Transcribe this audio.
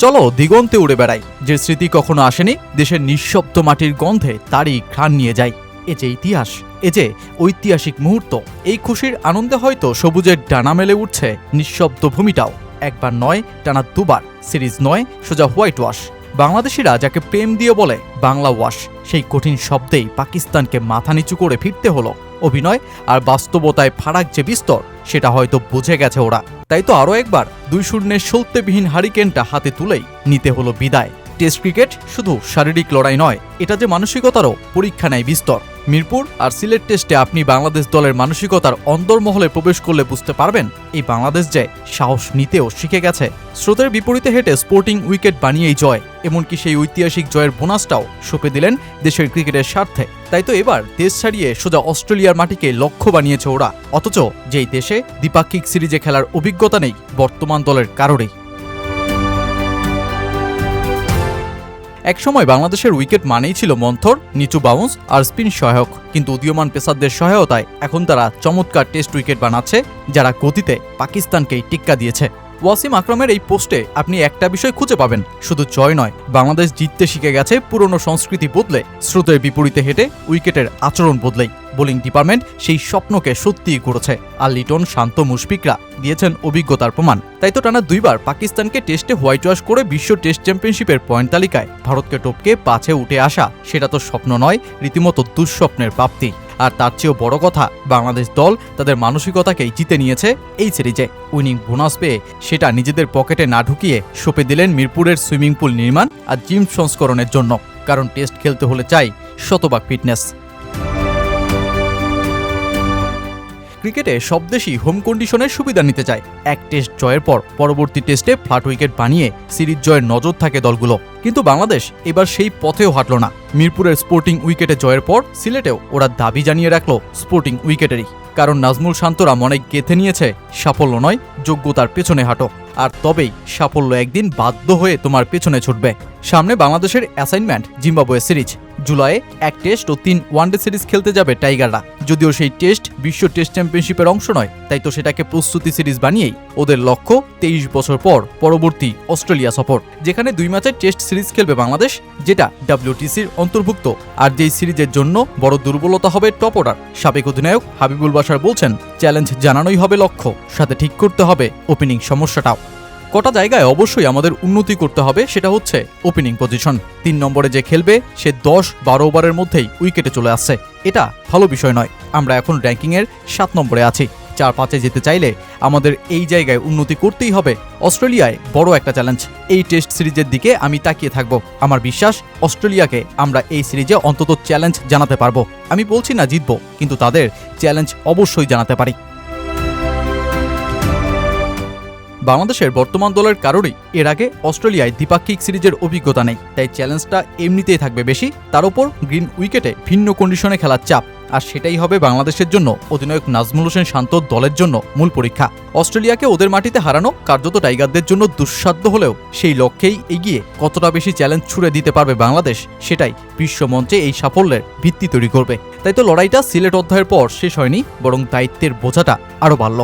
চলো দিগন্তে উড়ে বেড়াই, যে স্মৃতি কখনো আসেনি, দেশের নিঃশব্দ মাটির গন্ধে তারই ঘ্রাণ নিয়ে যায়। এ যে ইতিহাস, এ যে ঐতিহাসিক মুহূর্ত। এই খুশির আনন্দে হয়তো সবুজের ডানা মেলে উঠছে নিঃশব্দ ভূমিটাও। একবার নয়, টানা দুবার। সিরিজ নয়, সোজা হোয়াইট ওয়াশ। বাংলাদেশিরা যাকে প্রেম দিয়ে বলে বাংলা ওয়াশ, সেই কঠিন শব্দেই পাকিস্তানকে মাথা নিচু করে ফিরতে হলো। অভিনয় আর বাস্তবতায় ফারাক যে বিস্তর, সেটা হয়তো বুঝে গেছে ওরা। তাই তো আরও একবার 2-0 সলতেবিহীন হারিকেনটা হাতে তুলেই নিতে হলো বিদায়। টেস্ট ক্রিকেট শুধু শারীরিক লড়াই নয়, এটা যে মানসিকতারও পরীক্ষা নেয় বিস্তর। মিরপুর আর সিলেট টেস্টে আপনি বাংলাদেশ দলের মানসিকতার অন্তর্মহলে প্রবেশ করলে বুঝতে পারবেন এই বাংলাদেশ যে সাহস নিতেও শিখে গেছে। স্রোতের বিপরীতে হেঁটে স্পোর্টিং উইকেট বানিয়েই জয়, এমনকি সেই ঐতিহাসিক জয়ের বোনাসটাও সঁপে দিলেন দেশের ক্রিকেটের স্বার্থে। তাই তো এবার দেশ ছাড়িয়ে সোজা অস্ট্রেলিয়ার মাটিকে লক্ষ্য বানিয়েছে ওরা। অথচ যেই দেশে দ্বিপাক্ষিক সিরিজে খেলার অভিজ্ঞতা নেই বর্তমান দলের কারোরই। একসময় বাংলাদেশের উইকেট মানেই ছিল মন্থর, নিচু বাউন্স আর স্পিন সহায়ক, কিন্তু উদীয়মান পেসারদের সহায়তায় এখন তারা চমৎকার টেস্ট উইকেট বানাচ্ছে, যারা গতিতে পাকিস্তানকেই টিক্কা দিয়েছে। ওয়াসিম আকরামের এই পোস্টে আপনি একটা বিষয় খুঁজে পাবেন, শুধু জয় নয়, বাংলাদেশ জিততে শিখে গেছে পুরনো সংস্কৃতি বদলে, স্রোতের বিপরীতে হেঁটে উইকেটের আচরণ বদলেই। বোলিং ডিপার্টমেন্ট সেই স্বপ্নকে সত্যিই করেছে, আর লিটন, শান্ত, মুশফিকরা দিয়েছেন অভিজ্ঞতার প্রমাণ। তাই তো টানা দুইবার পাকিস্তানকে টেস্টে হোয়াইট ওয়াশ করে বিশ্ব টেস্ট চ্যাম্পিয়নশিপের পয়েন্ট তালিকায় ভারতকে টপকে 5-এ উঠে আসা, সেটা তো স্বপ্ন নয়, রীতিমতো দুঃস্বপ্নের প্রাপ্তি। আর তার চেয়েও বড় কথা, বাংলাদেশ দল তাদের মানসিকতাকেই জিতে নিয়েছে এই সিরিজে। উইনিং বোনাস পেয়ে সেটা নিজেদের পকেটে না ঢুকিয়ে সঁপে দিলেন মিরপুরের সুইমিং পুল নির্মাণ আর জিম সংস্করণের জন্য। কারণ টেস্ট খেলতে হলে চাই শতভাগ ফিটনেস। ক্রিকেটে সব দেশই হোম কন্ডিশনের সুবিধা নিতে চায়। এক টেস্ট জয়ের পর পরবর্তী টেস্টে ফ্ল্যাট উইকেট বানিয়ে সিরিজ জয়ের নজর থাকে দলগুলো, কিন্তু বাংলাদেশ এবার সেই পথেও হাঁটল না। মিরপুরের স্পোর্টিং উইকেটে জয়ের পর সিলেটেও ওরা দাবি জানিয়ে রাখল স্পোর্টিং উইকেটেরই। কারণ নাজমুল শান্তরা মনে গেঁথে নিয়েছে সাফল্য নয়, যোগ্যতার পেছনে হাঁটো, আর তবেই সাফল্য একদিন বাধ্য হয়ে তোমার পেছনে ছুটবে। সামনে বাংলাদেশের অ্যাসাইনমেন্ট জিম্বাবুয়ে সিরিজ। জুলাইয়ে 1 টেস্ট ও 3 ওয়ানডে সিরিজ খেলতে যাবে টাইগাররা। যদিও সেই টেস্ট বিশ্ব টেস্ট চ্যাম্পিয়নশিপের অংশ নয়, তাই তো সেটাকে প্রস্তুতি সিরিজ বানিয়েই ওদের লক্ষ্য 23 বছর পর পরবর্তী অস্ট্রেলিয়া সফর, যেখানে 2 ম্যাচের টেস্ট সিরিজ খেলবে বাংলাদেশ, যেটা WTCর অন্তর্ভুক্ত। আর যেই সিরিজের জন্য বড় দুর্বলতা হবে টপ অর্ডার। সাবেক অধিনায়ক হাবিবুল বাশার বলছেন, চ্যালেঞ্জ জানানোই হবে লক্ষ্য, সাথে ঠিক করতে হবে ওপেনিং সমস্যাটাও। কটা জায়গায় অবশ্যই আমাদের উন্নতি করতে হবে, সেটা হচ্ছে ওপেনিং পজিশন। 3 নম্বরে যে খেলবে সে 10-12 ওভারের মধ্যেই উইকেটে চলে আসছে, এটা ভালো বিষয় নয়। আমরা এখন র্যাঙ্কিংয়ের 7 নম্বরে আছি। 4-5-এ যেতে চাইলে আমাদের এই জায়গায় উন্নতি করতেই হবে। অস্ট্রেলিয়ায় বড় একটা চ্যালেঞ্জ। এই টেস্ট সিরিজের দিকে আমি তাকিয়ে থাকব। আমার বিশ্বাস অস্ট্রেলিয়াকে আমরা এই সিরিজে অন্তত চ্যালেঞ্জ জানাতে পারবো। আমি বলছি না জিতবো, কিন্তু তাদের চ্যালেঞ্জ অবশ্যই জানাতে পারি। বাংলাদেশের বর্তমান দলের কারণেই এর আগে অস্ট্রেলিয়ায় দ্বিপাক্ষিক সিরিজের অভিজ্ঞতা নেই, তাই চ্যালেঞ্জটা এমনিতেই থাকবে বেশি। তার উপর গ্রিন উইকেটে ভিন্ন কন্ডিশনে খেলার চাপ, আর সেটাই হবে বাংলাদেশের জন্য, অধিনায়ক নাজমুল হোসেন শান্ত দলের জন্য মূল পরীক্ষা। অস্ট্রেলিয়াকে ওদের মাটিতে হারানো কার্যত টাইগারদের জন্য দুঃসাধ্য হলেও সেই লক্ষ্যেই এগিয়ে কতটা বেশি চ্যালেঞ্জ ছুড়ে দিতে পারবে বাংলাদেশ, সেটাই বিশ্বমঞ্চে এই সাফল্যের ভিত্তি তৈরি করবে। তাই তো লড়াইটা সিলেট অধ্যায়ের পর শেষ হয়নি, বরং দায়িত্বের বোঝাটা আরও বাড়ল।